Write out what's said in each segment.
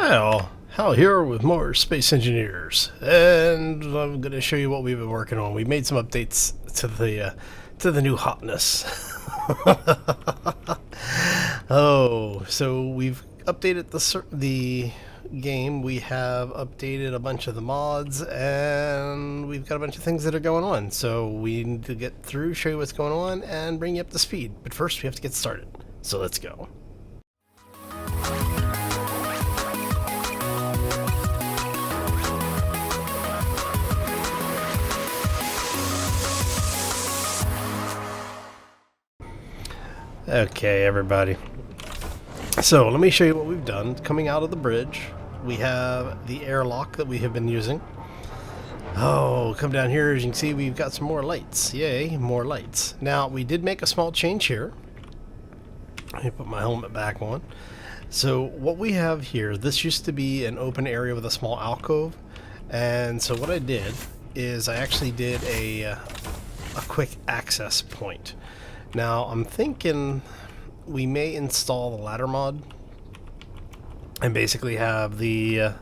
Hi all, Hal here with more Space Engineers, and I'm going to show you what we've been working on. We made some updates to the new hotness. Oh, so we've updated the game. We have updated a bunch of the mods, and we've got a bunch of things that are going on. So we need to get through, show you what's going on, and bring you up to speed. But first, we have to get started. So let's go. Okay, everybody. So let me show you what we've done. Coming out of the bridge, we have the airlock that we have been using. Oh, come down here. As you can see, we've got some more lights. Yay, more lights. Now, we did make a small change here. Let me put my helmet back on. So what we have here, this used to be an open area with a small alcove. And so what I did is I actually did a quick access point. Now, I'm thinking we may install the ladder mod and basically have the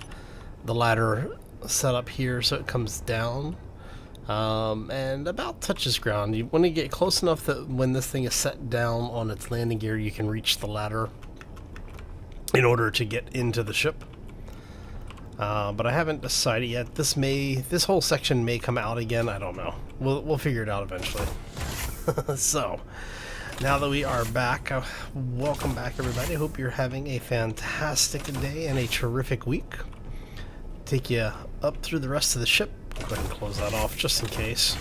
ladder set up here so it comes down and about touches ground. You want to get close enough that when this thing is set down on its landing gear, you can reach the ladder in order to get into the ship. But I haven't decided yet. This whole section may come out again. I don't know. We'll figure it out eventually. So, now that we are back, welcome back everybody. I hope you're having a fantastic day and a terrific week. Take you up through the rest of the ship. Go ahead and close that off just in case.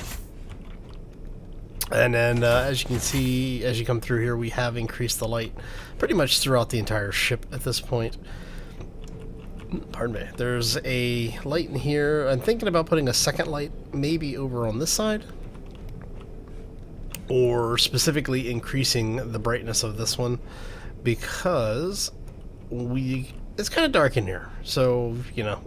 And then, as you can see, as you come through here, we have increased the light pretty much throughout the entire ship at this point. Pardon me. There's a light in here. I'm thinking about putting a second light maybe over on this side, or specifically increasing the brightness of this one, because it's kind of dark in here, so you know.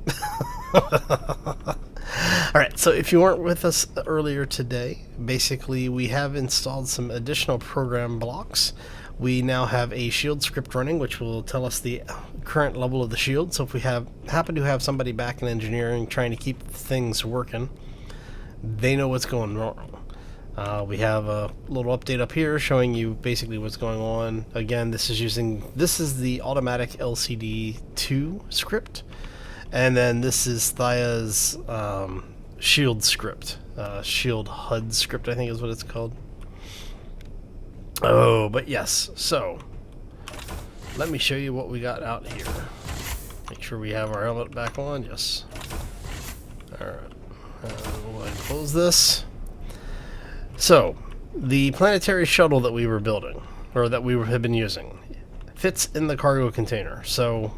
Alright, so if you weren't with us earlier today, basically we have installed some additional program blocks. We now have a shield script running, which will tell us the current level of the shield. So if we happen to have somebody back in engineering trying to keep things working, they know what's going wrong. We have a little update up here showing you basically what's going on. Again, this is the automatic LCD2 script, and then this is Thaya's shield script, shield HUD script, I think is what it's called. Oh, but yes. So let me show you what we got out here. Make sure we have our helmet back on. Yes. All right. We'll go ahead and close this. So, the planetary shuttle that we were building, or that we have been using, fits in the cargo container. So,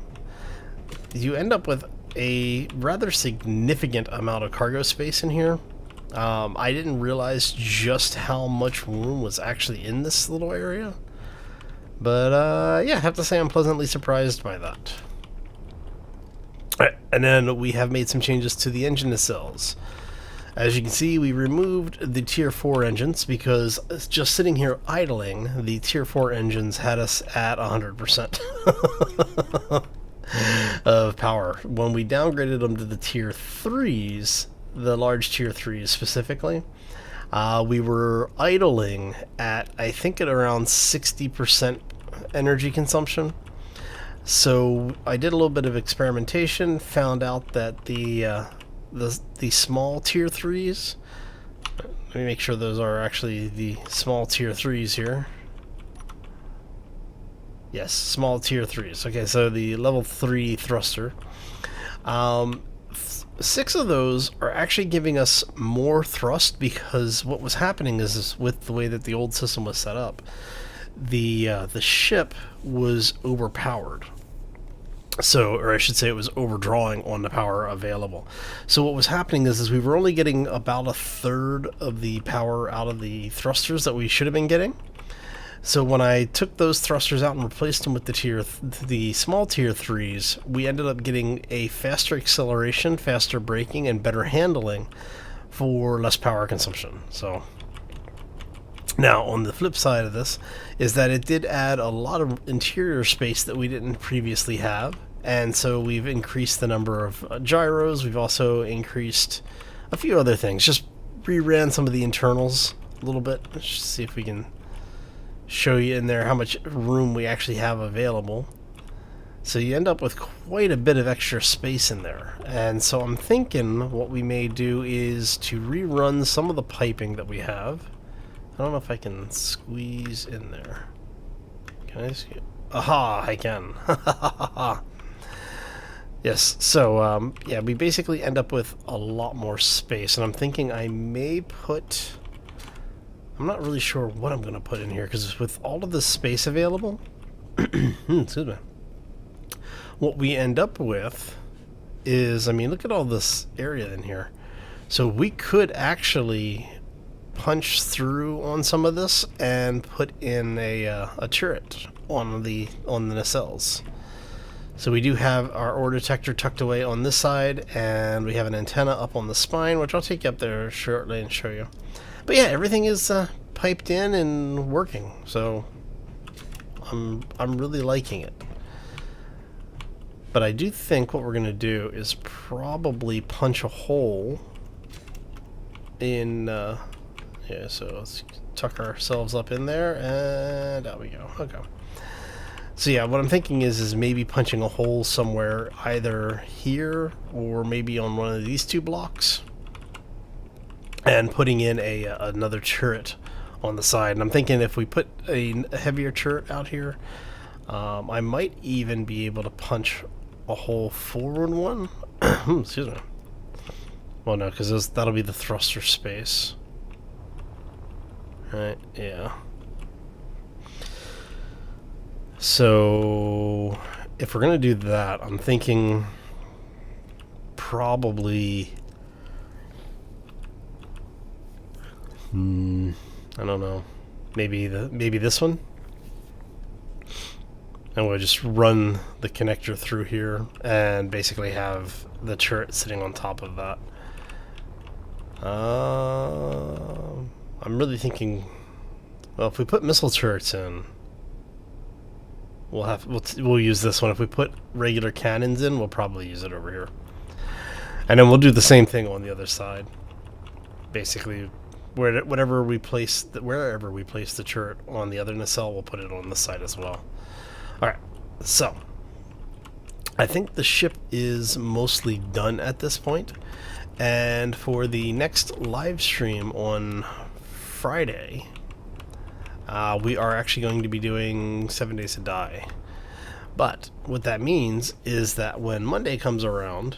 you end up with a rather significant amount of cargo space in here. I didn't realize just how much room was actually in this little area. But, yeah, I have to say I'm pleasantly surprised by that. All right, and then we have made some changes to the engine nacelles. As you can see, we removed the Tier 4 engines because just sitting here idling, the Tier 4 engines had us at 100% of power. When we downgraded them to the Tier 3s, the large Tier 3s specifically, we were idling at, I think, at around 60% energy consumption. So I did a little bit of experimentation, found out that the small Tier 3s, let me make sure those are actually the small Tier 3s here. Yes, small Tier 3s. Okay, so the level 3 thruster. 6 of those are actually giving us more thrust, because what was happening is with the way that the old system was set up, the ship was overpowered. So, or I should say, it was overdrawing on the power available. So what was happening is we were only getting about a third of the power out of the thrusters that we should have been getting. So when I took those thrusters out and replaced them with the small Tier 3s, we ended up getting a faster acceleration, faster braking, and better handling for less power consumption. So now, on the flip side of this is that it did add a lot of interior space that we didn't previously have, And so we've increased the number of gyros. We've also increased a few other things. Just reran some of the internals a little bit. Let's just see if we can show you in there how much room we actually have available. So you end up with quite a bit of extra space in there. And so I'm thinking what we may do is to rerun some of the piping that we have. I don't know if I can squeeze in there. Can I squeeze? Aha, I can. Yes, so yeah, we basically end up with a lot more space. And I'm thinking I may put... I'm not really sure what I'm going to put in here, because with all of this space available... excuse me. What we end up with is, I mean, look at all this area in here. So we could actually punch through on some of this and put in a turret on the nacelles. So we do have our ore detector tucked away on this side, and we have an antenna up on the spine, which I'll take you up there shortly and show you. But yeah, everything is piped in and working, so I'm really liking it. But I do think what we're going to do is probably punch a hole in, yeah, so let's tuck ourselves up in there, and out we go. Okay. So yeah, what I'm thinking is maybe punching a hole somewhere, either here or maybe on one of these two blocks, and putting in another turret on the side. And I'm thinking if we put a heavier turret out here, I might even be able to punch a whole forward one. Excuse me. Well, no, because that'll be the thruster space. Right, yeah. So, if we're going to do that, I'm thinking probably... I don't know. Maybe this one? And we'll just run the connector through here and basically have the turret sitting on top of that. I'm really thinking, well, if we put missile turrets in, we'll use this one. If we put regular cannons in, we'll probably use it over here. And then we'll do the same thing on the other side. Basically, wherever we place the turret on the other nacelle, we'll put it on this side as well. Alright, so I think the ship is mostly done at this point, and for the next live stream on Friday, we are actually going to be doing 7 Days to Die. But what that means is that when Monday comes around,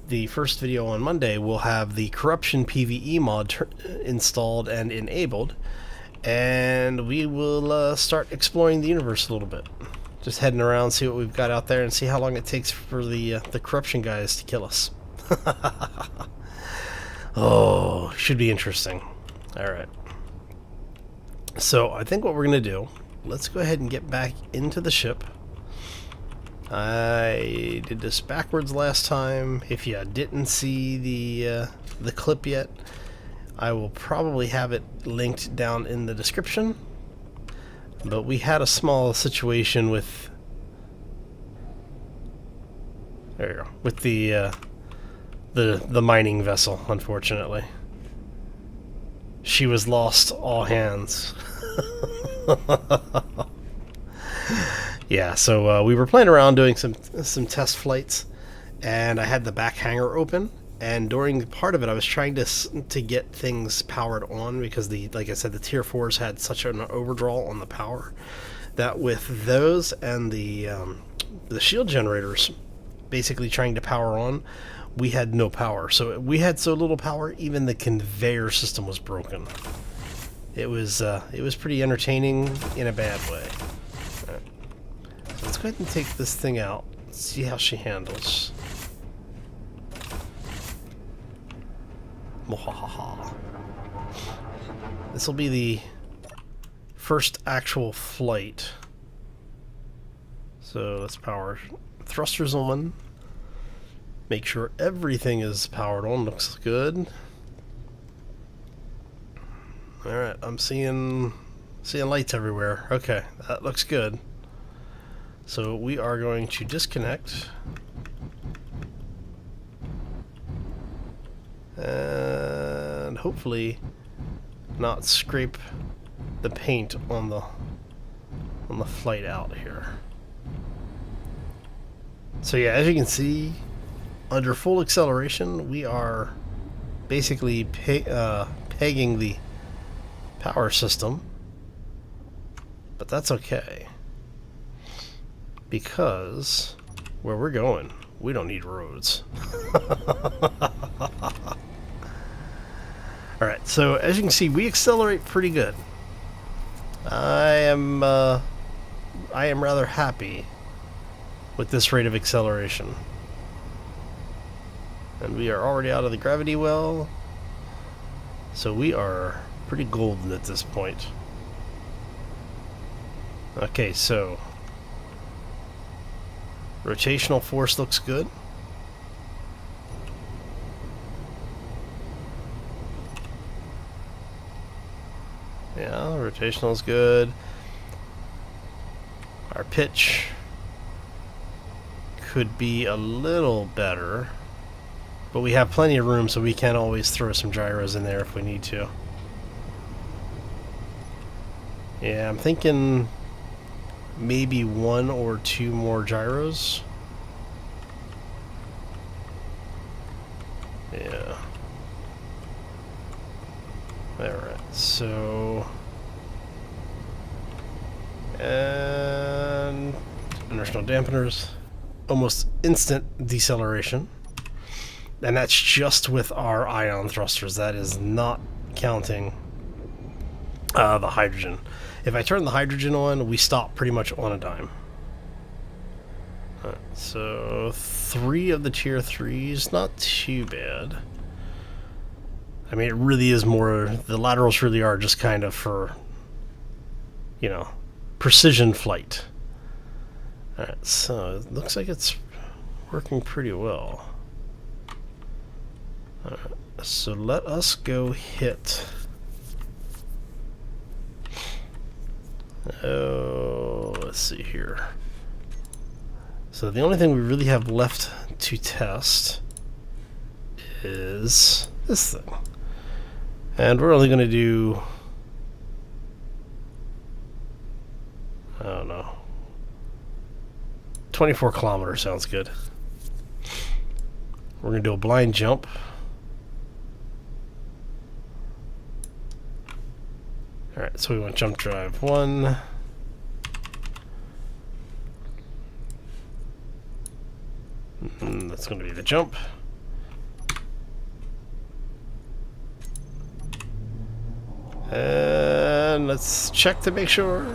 the first video on Monday will have the Corruption PvE mod installed and enabled, and we will start exploring the universe a little bit. Just heading around, see what we've got out there, and see how long it takes for the corruption guys to kill us. Oh, should be interesting. Alright. So, I think what we're going to do, let's go ahead and get back into the ship. I did this backwards last time. If you didn't see the clip yet, I will probably have it linked down in the description. But we had a small situation with... There you go. With the mining vessel, unfortunately. She was lost all hands. Yeah, so we were playing around doing some test flights, and I had the back hangar open, and during part of it I was trying to get things powered on, because like I said, the tier 4s had such an overdraw on the power that with those and the shield generators basically trying to power on, we had no power. So we had so little power, even the conveyor system was broken. It was pretty entertaining in a bad way. All right. So let's go ahead and take this thing out. See how she handles. This will be the first actual flight. So let's power thrusters on. Make sure everything is powered on. Looks good. Alright, I'm seeing lights everywhere. Okay, that looks good. So we are going to disconnect. And hopefully not scrape the paint on the flight out here. So yeah, as you can see, under full acceleration, we are basically pegging the power system, but that's okay because where we're going, we don't need roads. Alright, so as you can see, we accelerate pretty good. I am rather happy with this rate of acceleration. And we are already out of the gravity well, so we are pretty golden at this point. Okay, so rotational force looks good. Yeah, rotational is good. Our pitch could be a little better, but we have plenty of room, so we can always throw some gyros in there if we need to. Yeah, I'm thinking maybe 1 or 2 more gyros. Yeah. Alright, so... and... inertial dampeners. Almost instant deceleration. And that's just with our ion thrusters. That is not counting the hydrogen. If I turn the hydrogen on, we stop pretty much on a dime. Alright, so 3 of the tier 3s, not too bad. I mean, it really is more, the laterals really are just kind of for, you know, precision flight. Alright, so it looks like it's working pretty well. Alright, so let us go hit. Oh, let's see here. So the only thing we really have left to test is this thing. And we're only going to do, I don't know, 24 kilometers sounds good. We're going to do a blind jump. Alright, so we want jump drive 1. That's going to be the jump. And let's check to make sure.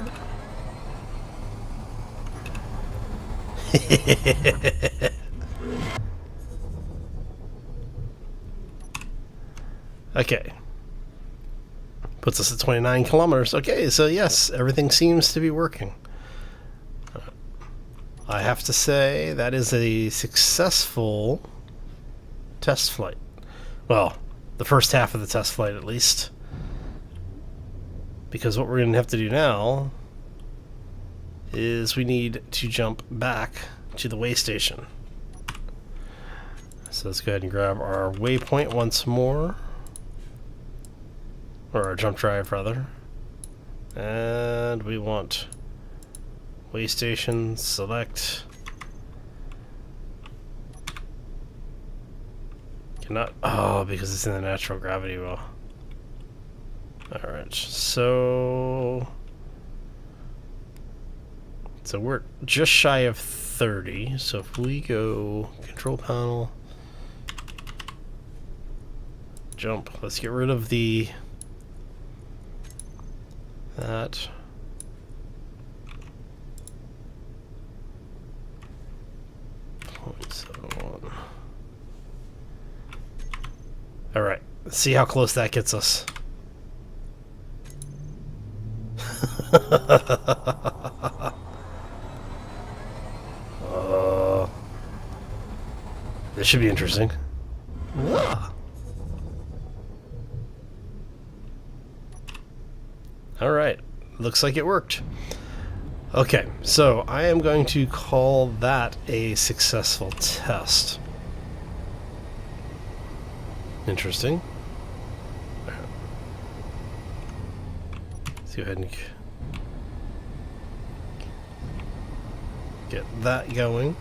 Okay. Puts us at 29 kilometers. Okay, so yes, everything seems to be working. I have to say that is a successful test flight. Well, the first half of the test flight at least. Because what we're going to have to do now is we need to jump back to the way station. So let's go ahead and grab our waypoint once more. Or our jump drive, rather. And we want way station, select. Cannot, oh, because it's in the natural gravity well. Alright, so we're just shy of 30. So if we go control panel, jump, let's get rid of that. Alright, let's see how close that gets us. This should be interesting. Alright, looks like it worked. Okay, so I am going to call that a successful test. Interesting. Let's go ahead and get that going.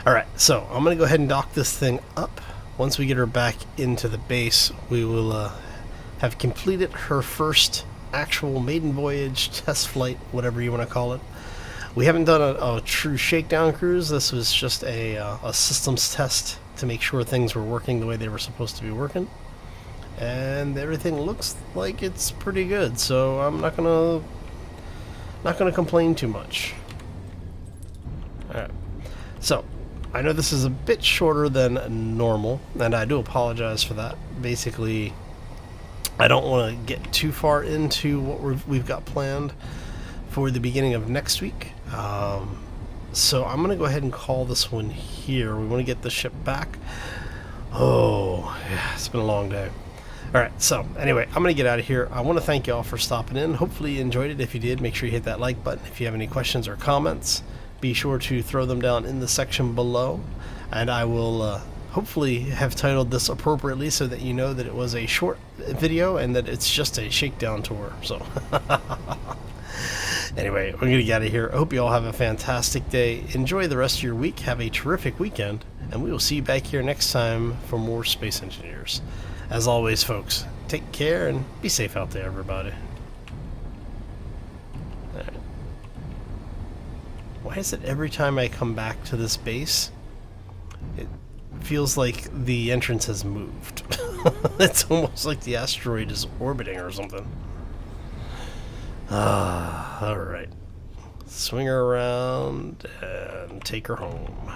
Alright, so I'm going to go ahead and dock this thing up. Once we get her back into the base, we will have completed her first actual maiden voyage, test flight, whatever you want to call it. We haven't done a true shakedown cruise. This was just a systems test to make sure things were working the way they were supposed to be working. And everything looks like it's pretty good, so I'm not gonna complain too much. Alright. So, I know this is a bit shorter than normal, and I do apologize for that. Basically, I don't want to get too far into what we've got planned for the beginning of next week. So I'm going to go ahead and call this one here. We want to get the ship back. Oh, yeah, it's been a long day. Alright, so anyway, I'm going to get out of here. I want to thank you all for stopping in. Hopefully you enjoyed it. If you did, make sure you hit that like button. If you have any questions or comments, be sure to throw them down in the section below. And I will hopefully have titled this appropriately so that you know that it was a short video and that it's just a shakedown tour. So anyway, we're going to get out of here. I hope you all have a fantastic day. Enjoy the rest of your week. Have a terrific weekend. And we will see you back here next time for more Space Engineers. As always, folks, take care and be safe out there, everybody. All right. Why is it every time I come back to this base, it feels like the entrance has moved? It's almost like the asteroid is orbiting or something. Alright. Swing her around and take her home.